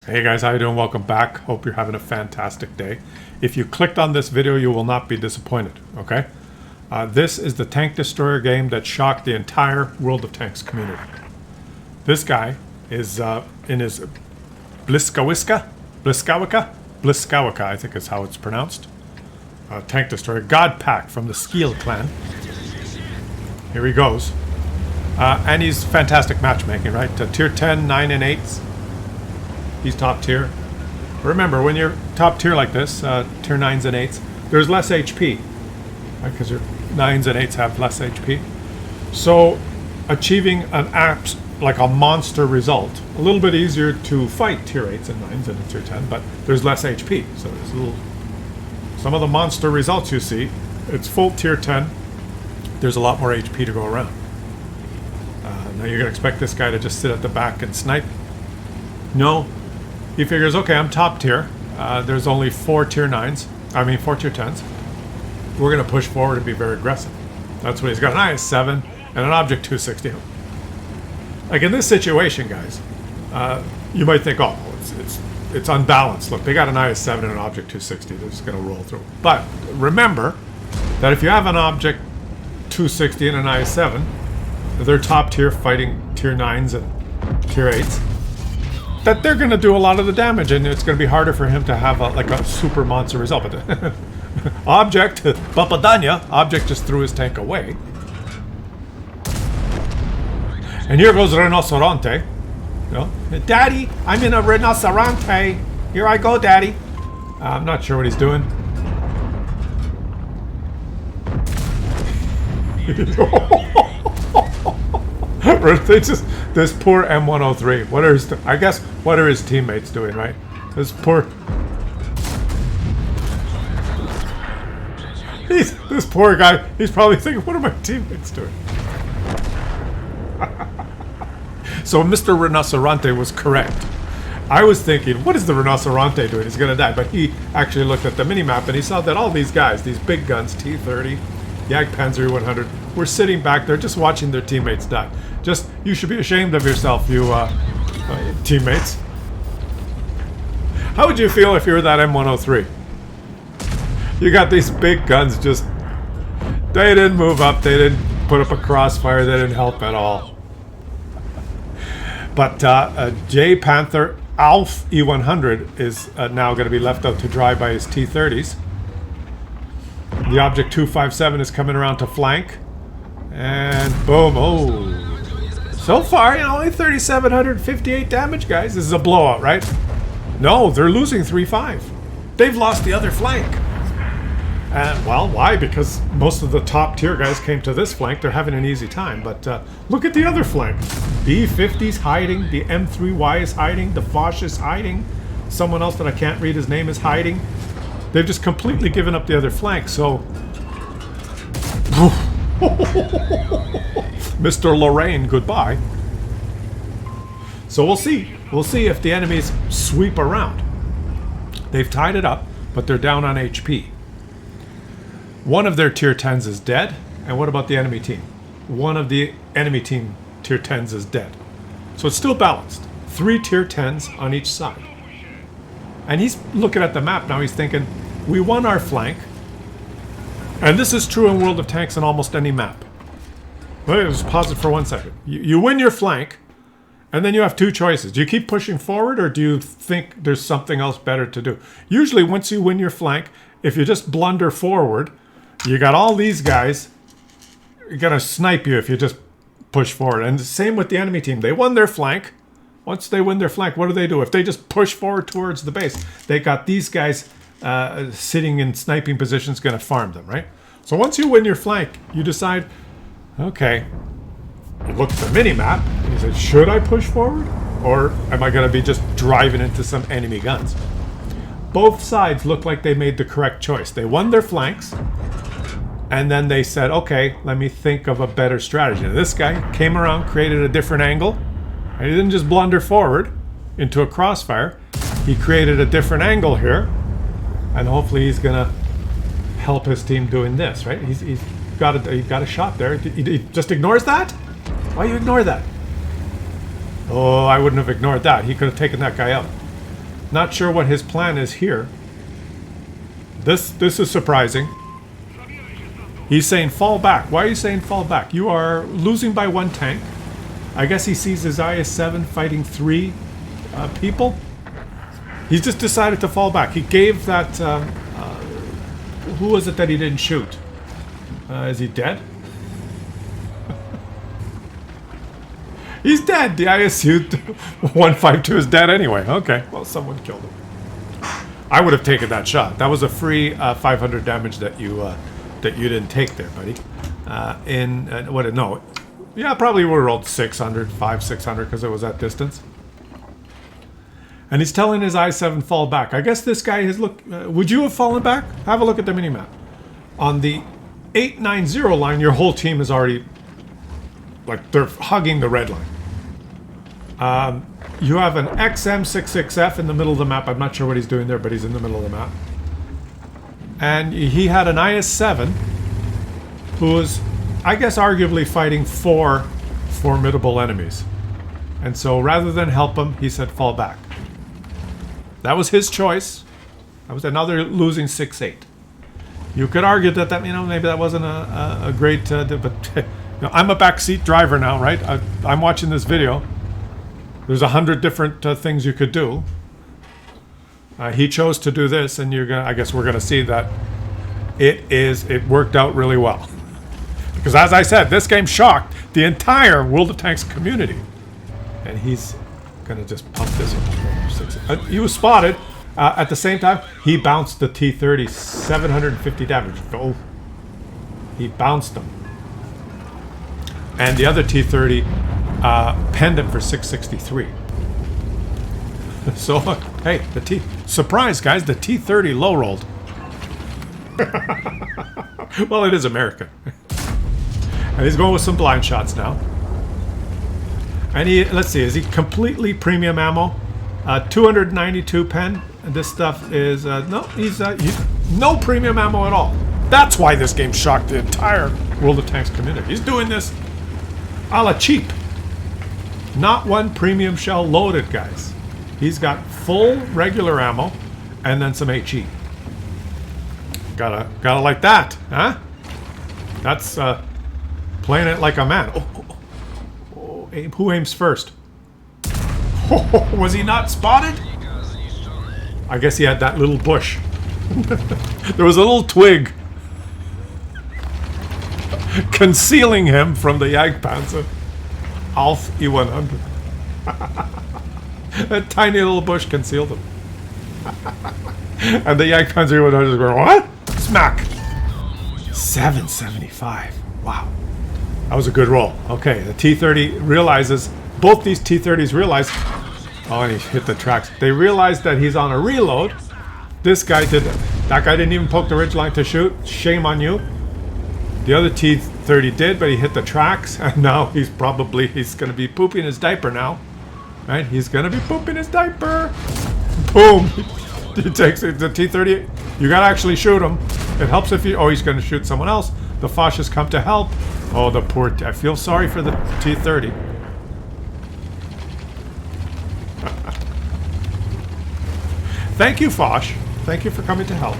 Hey guys, how you doing? Welcome back. Hope you're having a fantastic day. If you clicked on this video, you will not be disappointed, okay? This is the tank destroyer game that shocked the entire World of Tanks community. This guy is in his Bliskawika, I think is how it's pronounced. Tank destroyer, God Pack from the Skeel clan. Here he goes. And he's fantastic matchmaking, right? Tier 10, 9 and 8s. He's top tier. Remember, when you're top tier like this, tier 9s and 8s, there's less HP. Right? Because your 9s and 8s have less HP. So, achieving like a monster result, a little bit easier to fight tier 8s and 9s than a tier 10, but there's less HP. So, there's some of the monster results you see, it's full tier 10. There's a lot more HP to go around. Now you're going to expect this guy to just sit at the back and snipe. No. He figures, okay, I'm top tier. There's only 4 tier 10s. We're going to push forward and be very aggressive. That's what he's got. An IS-7 and an Object 260. Like in this situation, guys, you might think, oh, it's unbalanced. Look, they got an IS-7 and an Object 260. They're just going to roll through. But remember that if you have an Object 260 and an IS-7, they're top tier fighting tier 9s and tier 8s, that they're going to do a lot of the damage, and it's going to be harder for him to have a super monster result. But Object, Papadanya, Object just threw his tank away. And here goes Rinoceronte. You know, Daddy, I'm in a Rinoceronte. Here I go, Daddy. I'm not sure what he's doing. This poor M103. What are his teammates doing, right? This poor guy. He's probably thinking, what are my teammates doing? So Mr. Rinoceronte was correct. I was thinking, what is the Rinoceronte doing? He's gonna die. But he actually looked at the minimap and he saw that all these guys, these big guns, T-30, Jagdpanzer 100, were sitting back there just watching their teammates die. You should be ashamed of yourself, you teammates. How would you feel if you were that M103? You got these big guns they didn't move up, they didn't put up a crossfire, they didn't help at all. But J Panther Alf E100 is now going to be left out to dry by his T-30s. The Object 257 is coming around to flank. And boom. Oh. So far, only 3,758 damage, guys. This is a blowout, right? No, they're losing 3-5. They've lost the other flank. And, well, why? Because most of the top tier guys came to this flank. They're having an easy time. But look at the other flank. The E50's hiding. The M3Y is hiding. The Foch is hiding. Someone else that I can't read his name is hiding. They've just completely given up the other flank, so... Mr. Lorraine, goodbye. So we'll see. We'll see if the enemies sweep around. They've tied it up, but they're down on HP. One of their tier 10s is dead, and what about the enemy team? One of the enemy team tier 10s is dead. So it's still balanced. 3 tier 10s on each side. And he's looking at the map now, he's thinking, we won our flank. And this is true in World of Tanks on almost any map. Well, just pause it for 1 second. You win your flank, and then you have 2 choices. Do you keep pushing forward, or do you think there's something else better to do? Usually, once you win your flank, if you just blunder forward, you got all these guys gonna snipe you if you just push forward. And the same with the enemy team. They won their flank. Once they win their flank, what do? If they just push forward towards the base, they got these guys sitting in sniping positions going to farm them, right? So once you win your flank, you decide, okay, you look at the mini-map, and you say, should I push forward? Or am I going to be just driving into some enemy guns? Both sides look like they made the correct choice. They won their flanks, and then they said, okay, let me think of a better strategy. Now, this guy came around, created a different angle. He didn't just blunder forward into a crossfire. He created a different angle here. And hopefully he's going to help his team doing this, right? He's got a shot there. He just ignores that? Why you ignore that? Oh, I wouldn't have ignored that. He could have taken that guy out. Not sure what his plan is here. This is surprising. He's saying fall back. Why are you saying fall back? You are losing by 1 tank. I guess he sees his IS-7 fighting 3 people. He's just decided to fall back. He gave that... who was it that he didn't shoot? Is he dead? He's dead. The ISU 152 is dead anyway. Okay, well, someone killed him. I would have taken that shot. That was a free 500 damage that you didn't take there, buddy. No, yeah, probably would have rolled 600, 600 because it was that distance. And he's telling his I-7 fall back. I guess this guy has would you have fallen back? Have a look at the minimap. On the 890 line, your whole team is already, like, they're hugging the red line. You have an XM66F in the middle of the map. I'm not sure what he's doing there, but he's in the middle of the map. And he had an IS-7 who was, I guess, arguably fighting 4 formidable enemies. And so rather than help him, he said fall back. That was his choice. That was another losing 6-8. You could argue that maybe that wasn't a great... but I'm a backseat driver now, right? I'm watching this video. There's 100 different things you could do. He chose to do this, and I guess we're gonna see that it worked out really well. Because as I said, this game shocked the entire World of Tanks community, and he's gonna just pump this into he was spotted. At the same time, he bounced the T-30, 750 damage. Oh, he bounced them, and the other T-30 penned him for 663. So, hey, surprise, guys, the T-30 low rolled. Well, it is American. And he's going with some blind shots now. And let's see, is he completely premium ammo? 292 pen. And this stuff is, no, he's no premium ammo at all. That's why this game shocked the entire World of Tanks community. He's doing this a la cheap. Not one premium shell loaded, guys. He's got full regular ammo and then some HE. Gotta like that, huh? That's playing it like a man. Who aims first? Was he not spotted? I guess he had that little bush. There was a little twig concealing him from the Jagdpanzer Alf E100. That tiny little bush concealed him. And the Jagdpanzer E100 is going, what? Smack! 775. Wow. That was a good roll. Okay, the T-30 realizes, both these T-30s realize, oh, and he hit the tracks. They realized that he's on a reload. This guy that guy didn't even poke the ridgeline to shoot. Shame on you. The other T-30 did, but he hit the tracks, and now he's going to be pooping his diaper now. Right? He's going to be pooping his diaper. Boom. He takes it, the T-30. You got to actually shoot him. It helps if you... Oh, he's going to shoot someone else. The Foch has come to help. Oh, the poor... I feel sorry for the T-30. Thank you, Foch. Thank you for coming to help.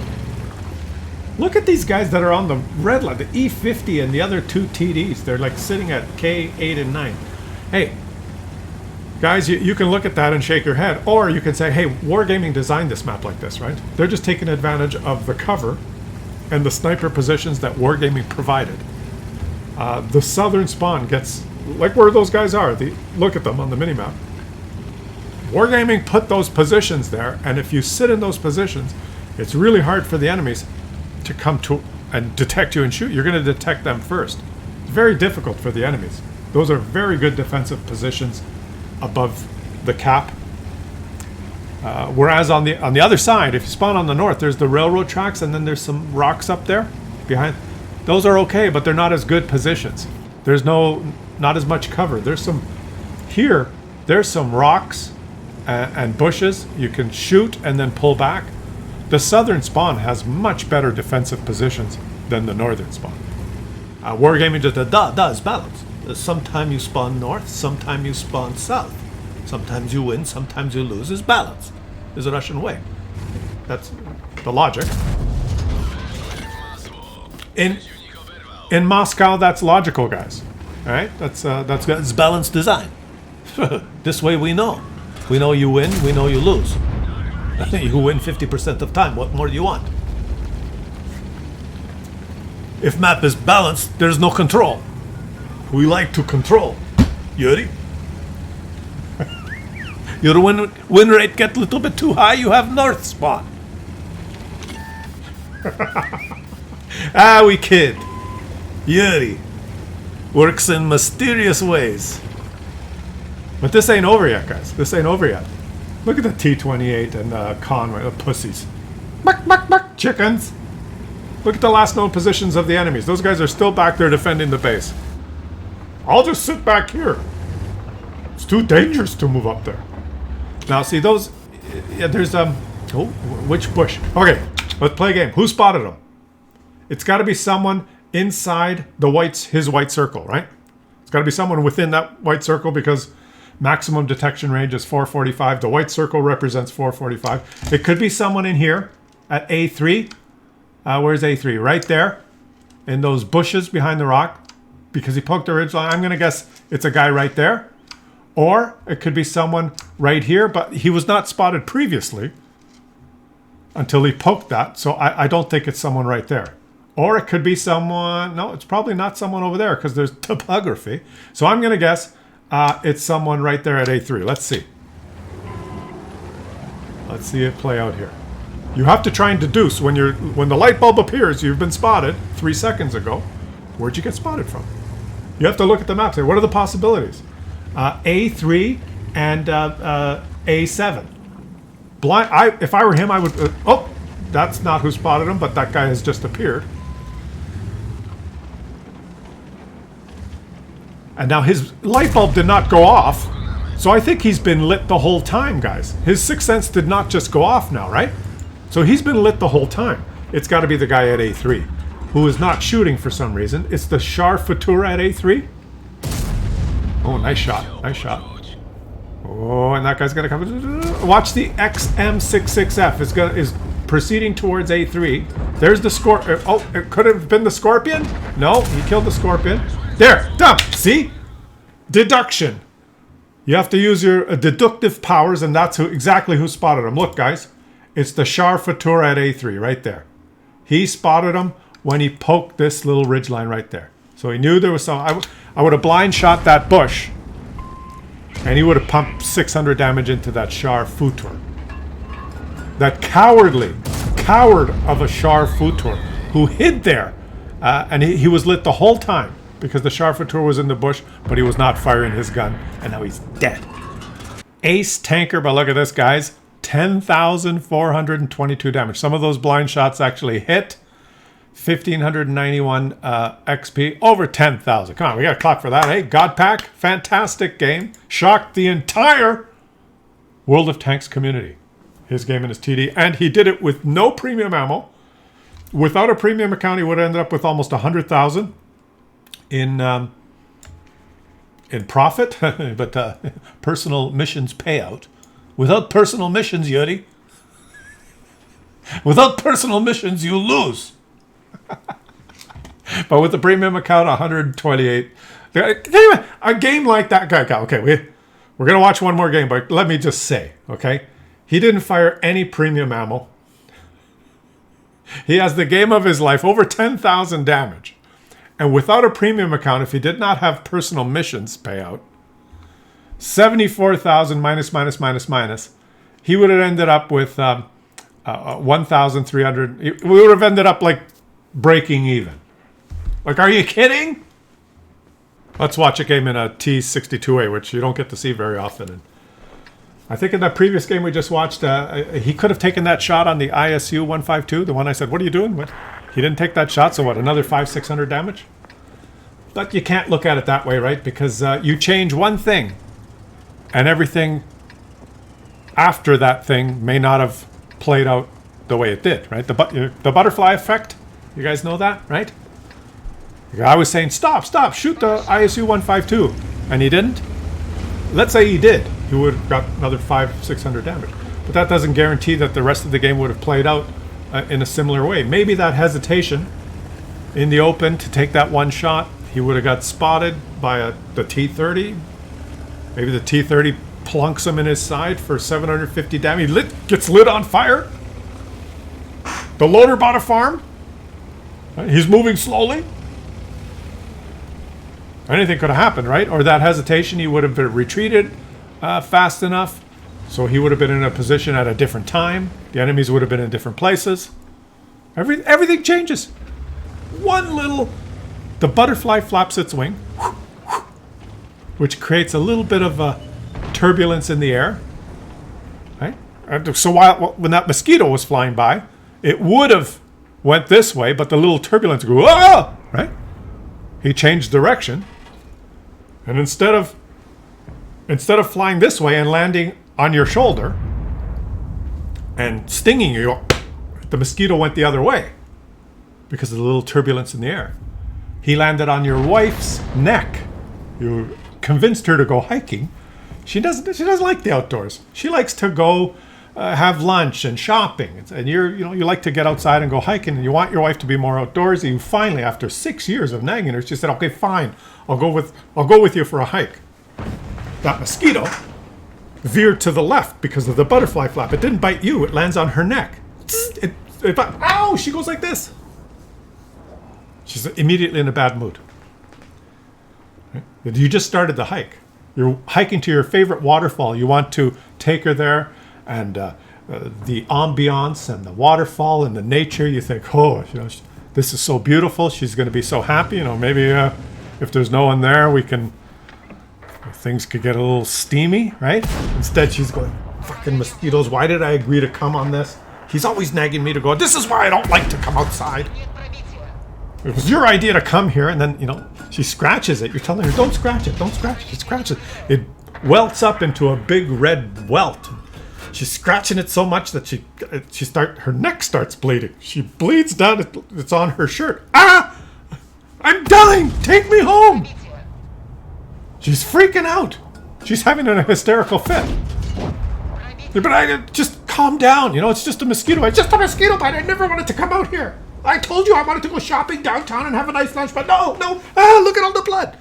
Look at these guys that are on the red line. The E50 and the other two TDs. They're like sitting at K8 and 9. Hey, guys, you can look at that and shake your head. Or you can say, hey, Wargaming designed this map like this, right? They're just taking advantage of the cover and the sniper positions that Wargaming provided. The southern spawn gets... Like where those guys are. Look at them on the minimap. Wargaming put those positions there, and if you sit in those positions, it's really hard for the enemies to come to and detect you and shoot. You're going to detect them first. It's very difficult for the enemies. Those are very good defensive positions above the cap. Whereas on the other side, if you spawn on the north, there's the railroad tracks, and then there's some rocks up there behind. Those are okay, but they're not as good positions. There's not as much cover. There's some rocks and bushes. You can shoot and then pull back. The southern spawn has much better defensive positions than the northern spawn. Wargaming just does balance. Sometimes you spawn north, sometimes you spawn south. Sometimes you win, sometimes you lose. It's balance. is a Russian way. That's the logic. In Moscow, that's logical, guys. All right, that's balanced design. This way we know. We know you win, we know you lose. You win 50% of time. What more do you want? If map is balanced, there's no control. We like to control. Yuri? Your win rate get a little bit too high, you have north spawn. We kid. Yuri works in mysterious ways. But this ain't over yet, guys. This ain't over yet. Look at the T-28 and Conway, the pussies. Buck, buck, buck, chickens. Look at the last known positions of the enemies. Those guys are still back there defending the base. I'll just sit back here. It's too dangerous to move up there. Now, see those... Yeah, there's... Oh, which bush? Okay, let's play a game. Who spotted them? It's got to be someone inside his white circle, right? It's got to be someone within that white circle because maximum detection range is 445. The white circle represents 445. It could be someone in here at A3. Where's A3? Right there in those bushes behind the rock because he poked the ridgeline. I'm going to guess it's a guy right there. Or it could be someone right here, but he was not spotted previously until he poked that. So I don't think it's someone right there. Or it could be someone... No, it's probably not someone over there because there's topography. So I'm going to guess it's someone right there at A3. Let's see. Let's see it play out here. You have to try and deduce when the light bulb appears, you've been spotted 3 seconds ago. Where'd you get spotted from? You have to look at the map. Say, what are the possibilities? A3 and A7. If I were him, I would... oh, that's not who spotted him, but that guy has just appeared. And now his light bulb did not go off, so I think he's been lit the whole time, guys. His sixth sense did not just go off now, right? So he's been lit the whole time. It's got to be the guy at A3, who is not shooting for some reason. It's the Char Futura at A3. Oh, nice shot. Nice shot. Oh, and that guy's going to come. Watch the XM66F is proceeding towards A3. There's the Scorpion. Oh, it could have been the Scorpion? No, he killed the Scorpion. There, dump. See? Deduction. You have to use your deductive powers, and that's exactly who spotted him. Look, guys. It's the Char Futura at A3 right there. He spotted him when he poked this little ridgeline right there. So he knew there was some... I would have blind shot that bush, and he would have pumped 600 damage into that Char Futura. That coward of a Char Futura who hid there. And he was lit the whole time because the Char Futura was in the bush, but he was not firing his gun, and now he's dead. Ace tanker, but look at this, guys. 10,422 damage. Some of those blind shots actually hit. 1,591 XP. Over 10,000. Come on, we got a clock for that, eh? God Pack, fantastic game. Shocked the entire World of Tanks community. His game and his TD. And he did it with no premium ammo. Without a premium account, he would have ended up with almost 100,000 in profit. But personal missions payout. Without personal missions, Yuri. Without personal missions, you lose. But with the premium account, 128. A game like that guy. Okay, we're going to watch one more game, but let me just say, okay? He didn't fire any premium ammo. He has the game of his life, over 10,000 damage. And without a premium account, if he did not have personal missions payout, 74,000 minus, he would have ended up with 1,300. We would have ended up like breaking even. Like, are you kidding? Let's watch a game in a T62A, which you don't get to see very often. And I think in that previous game we just watched, he could have taken that shot on the ISU 152, the one I said, what are you doing? What? He didn't take that shot, so what, another 500-600 damage? But you can't look at it that way, right? Because you change one thing, and everything after that thing may not have played out the way it did, right? The butterfly effect, you guys know that, right? I was saying, stop, shoot the ISU 152, and he didn't. Let's say he did. He would have got another 500-600 damage. But that doesn't guarantee that the rest of the game would have played out in a similar way. Maybe that hesitation in the open to take that one shot, he would have got spotted by the T-30. Maybe the T-30 plunks him in his side for 750 damage. He gets lit on fire. The loader bought a farm. He's moving slowly. Anything could have happened, right? Or that hesitation, he would have retreated fast enough, so he would have been in a position at a different time. The enemies would have been in different places. Everything changes. The butterfly flaps its wing, which creates a little bit of turbulence in the air. Right? So when that mosquito was flying by, it would have went this way, but the little turbulence grew. Ah! Right? He changed direction, and instead of flying this way and landing on your shoulder and stinging you, the mosquito went the other way because of the little turbulence in the air. He landed on your wife's neck. You convinced her to go hiking. She doesn't like the outdoors. She likes to go have lunch and shopping. And you like to get outside and go hiking, and you want your wife to be more outdoorsy. And finally, after 6 years of nagging her, she said, "Okay, fine. I'll go with you for a hike." That mosquito veered to the left because of the butterfly flap. It didn't bite you. It lands on her neck. Ow! She goes like this. She's immediately in a bad mood. You just started the hike. You're hiking to your favorite waterfall. You want to take her there, and the ambiance and the waterfall and the nature. You think, oh, this is so beautiful. She's going to be so happy. Maybe if there's no one there, things could get a little steamy, right? Instead, she's going, fucking mosquitoes. Why did I agree to come on this? He's always nagging me to go. This is why I don't like to come outside. It was your idea to come here, and then, she scratches it. You're telling her, don't scratch it, don't scratch it. She scratches it. It welts up into a big red welt. She's scratching it so much that her neck starts bleeding. She bleeds down. It's on her shirt. Ah! I'm dying! Take me home! She's freaking out. She's having a hysterical fit. But I just calm down. It's just a mosquito. It's just a mosquito bite. I never wanted to come out here. I told you I wanted to go shopping downtown and have a nice lunch, but no. Look at all the blood.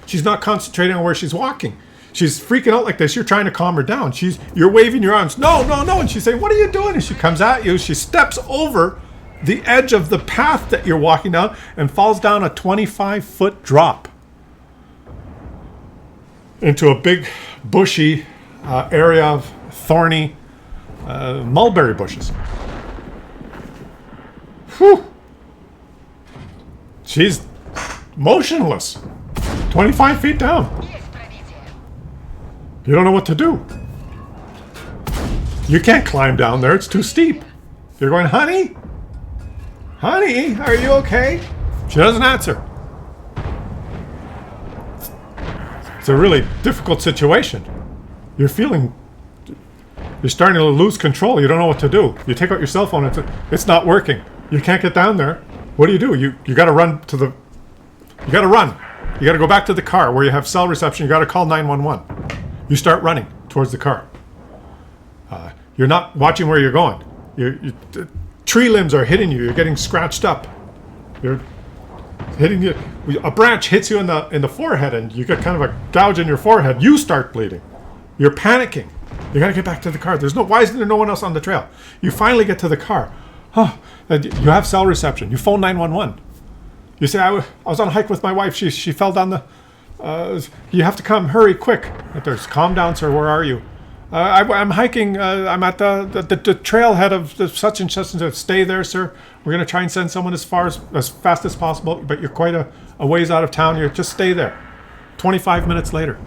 She's not concentrating on where she's walking. She's freaking out like this. You're trying to calm her down. You're waving your arms. No. And she's saying, what are you doing? And she comes at you. She steps over the edge of the path that you're walking down and falls down a 25-foot drop into a big bushy area of thorny mulberry bushes. Whew. She's motionless. 25 feet down. You don't know what to do. You can't climb down there. It's too steep. You're going, honey? Honey, are you okay? She doesn't answer. It's a really difficult situation. You're starting to lose control. You don't know what to do. You take out your cell phone. It's not working. You can't get down there. What do? You got to run You got to run. You got to go back to the car where you have cell reception. You got to call 911. You start running towards the car. You're not watching where you're going. Tree limbs are hitting you. You're getting scratched up. You're hitting you. A branch hits you in the forehead, and you get kind of a gouge in your forehead. You start bleeding. You're panicking. You got to get back to the car. Why is there no one else on the trail? You finally get to the car. Oh, you have cell reception. You phone 911. You say, I was on a hike with my wife. She fell down the... you have to come. Hurry, quick. There's, calm down, sir. Where are you? I'm hiking. I'm at the trailhead of the such and such and such. Stay there, sir. We're going to try and send someone as fast as possible, but you're quite a ways out of town. Just stay there. 25 minutes later,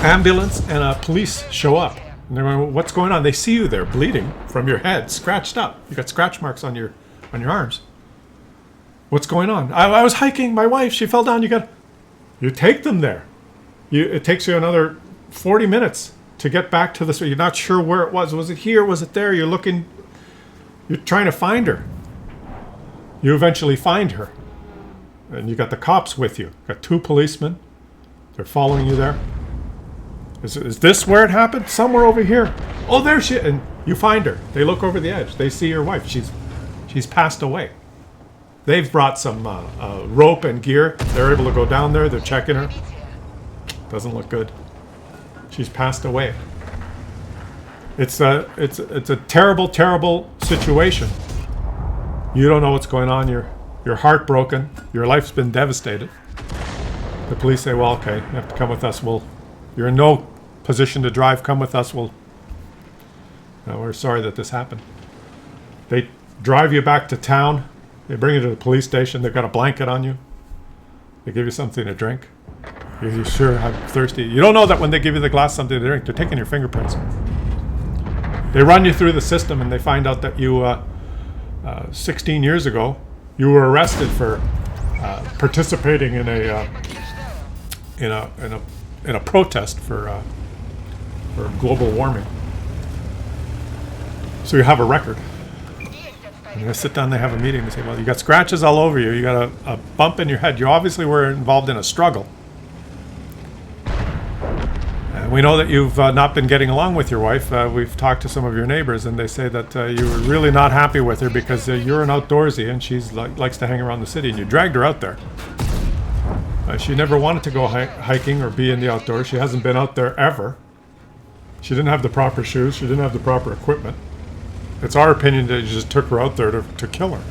ambulance and police show up. And they're going, what's going on? They see you there, bleeding from your head, scratched up. You got scratch marks on your arms. What's going on? I was hiking. My wife, she fell down. You take them there. It takes you another 40 minutes to get back to this. You're not sure where it was. Was it here? Was it there? You're looking. You're trying to find her. You eventually find her. And you got the cops with you. Got 2 policemen. They're following you there. Is this where it happened? Somewhere over here. Oh, there she. And you find her. They look over the edge. They see your wife. She's passed away. They've brought some rope and gear. They're able to go down there. They're checking her. Doesn't look good. She's passed away. It's a terrible, terrible situation. You don't know what's going on. You're heartbroken. Your life's been devastated. The police say, well, okay, you have to come with us. You're in no position to drive. Come with us. No, we're sorry that this happened. They drive you back to town. They bring you to the police station. They've got a blanket on you. They give you something to drink. You sure I'm thirsty. You don't know that when they give you the glass something to drink, they're taking your fingerprints. They run you through the system and they find out that you, 16 years ago, you were arrested for participating in a protest for global warming. So you have a record. And they sit down, they have a meeting, they say, well, you got scratches all over you, you got a bump in your head, you obviously were involved in a struggle. And we know that you've not been getting along with your wife. We've talked to some of your neighbors, and they say that you were really not happy with her because you're an outdoorsy, and she's likes to hang around the city, and you dragged her out there. She never wanted to go hiking or be in the outdoors. She hasn't been out there ever. She didn't have the proper shoes. She didn't have the proper equipment. It's our opinion that you just took her out there to kill her.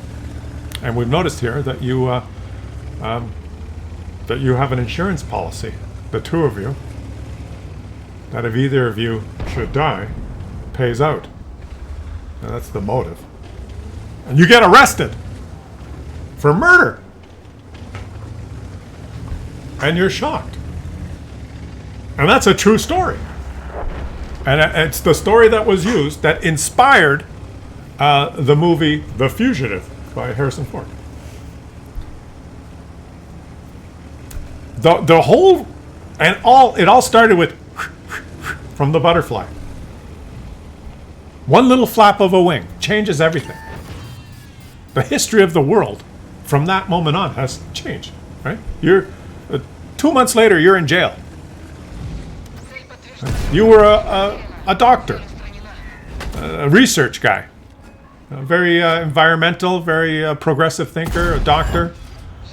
And we've noticed here that you have an insurance policy, the two of you, that if either of you should die, pays out. And that's the motive. And you get arrested for murder. And you're shocked. And that's a true story. And it's the story that was used that inspired the movie The Fugitive by Harrison Ford. The whole, and it all started with from the butterfly. One little flap of a wing changes everything. The history of the world from that moment on has changed, right? You're 2 months later, you're in jail. You were a doctor, a research guy, a very environmental, very progressive thinker, a doctor.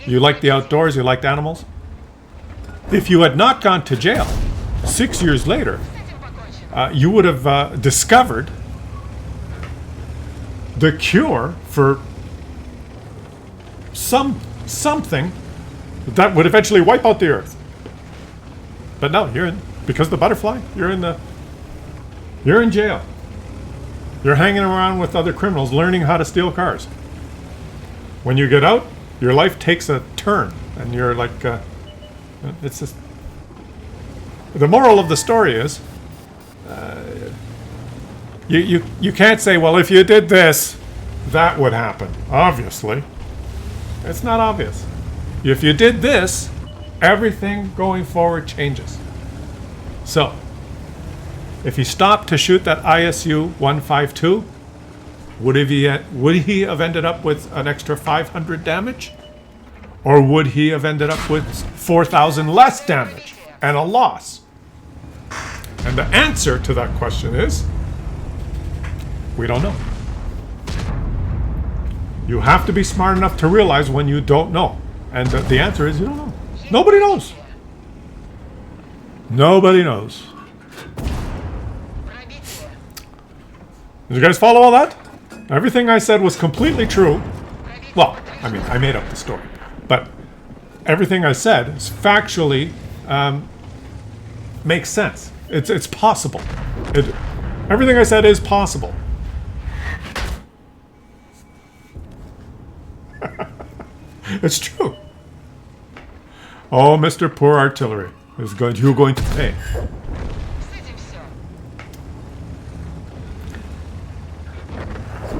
You liked the outdoors, you liked animals. If you had not gone to jail 6 years later, you would have discovered the cure for something that would eventually wipe out the earth. But no, because the butterfly, you're in jail. You're hanging around with other criminals learning how to steal cars. When you get out, your life takes a turn, and you're like, it's just. The moral of the story is, you can't say, well, if you did this, that would happen. Obviously, it's not obvious. If you did this, everything going forward changes. So, if he stopped to shoot that ISU 152, would he have ended up with an extra 500 damage? Or would he have ended up with 4,000 less damage and a loss? And the answer to that question is, we don't know. You have to be smart enough to realize when you don't know. And the answer is, you don't know. Nobody knows. Nobody knows. Did you guys follow all that? Everything I said was completely true. Well, I mean, I made up the story. But everything I said is factually makes sense. It's possible. Everything I said is possible. It's true. Oh, Mr. Poor Artillery you're going to pay.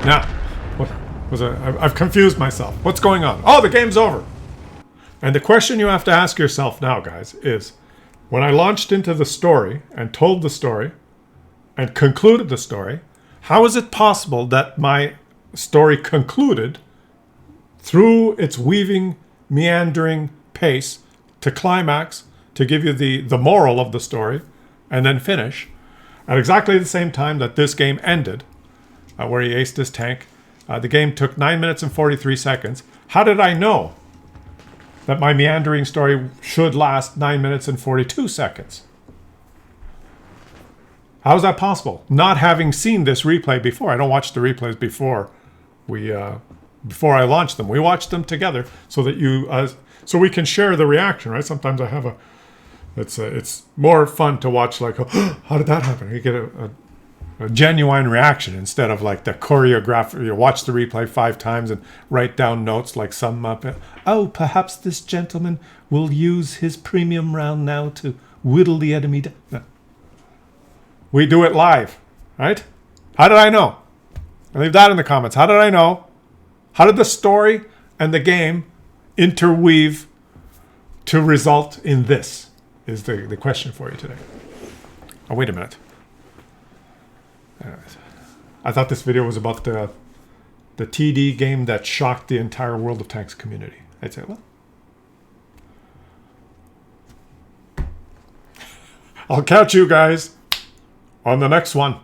Now, I've confused myself. What's going on? Oh, the game's over. And the question you have to ask yourself now, guys, is when I launched into the story and told the story and concluded the story, how is it possible that my story concluded through its weaving, meandering pace to climax, to give you the moral of the story, and then finish at exactly the same time that this game ended, where he aced his tank. The game took 9 minutes and 43 seconds. How did I know that my meandering story should last 9 minutes and 42 seconds? How is that possible? Not having seen this replay before. I don't watch the replays before before I launch them. We watch them together so that so we can share the reaction, right? Sometimes I have it's more fun to watch, like, oh, how did that happen? You get a genuine reaction instead of like the choreographer. You watch the replay 5 times and write down notes like some oh, perhaps this gentleman will use his premium round now to whittle the enemy down. No. We do it live, right? How did I know? Leave that in the comments. How did I know? How did the story and the game interweave to result in this? Is the question for you today. Oh, wait a minute. I thought this video was about the TD game that shocked the entire World of Tanks community. I'd say, well, I'll catch you guys on the next one.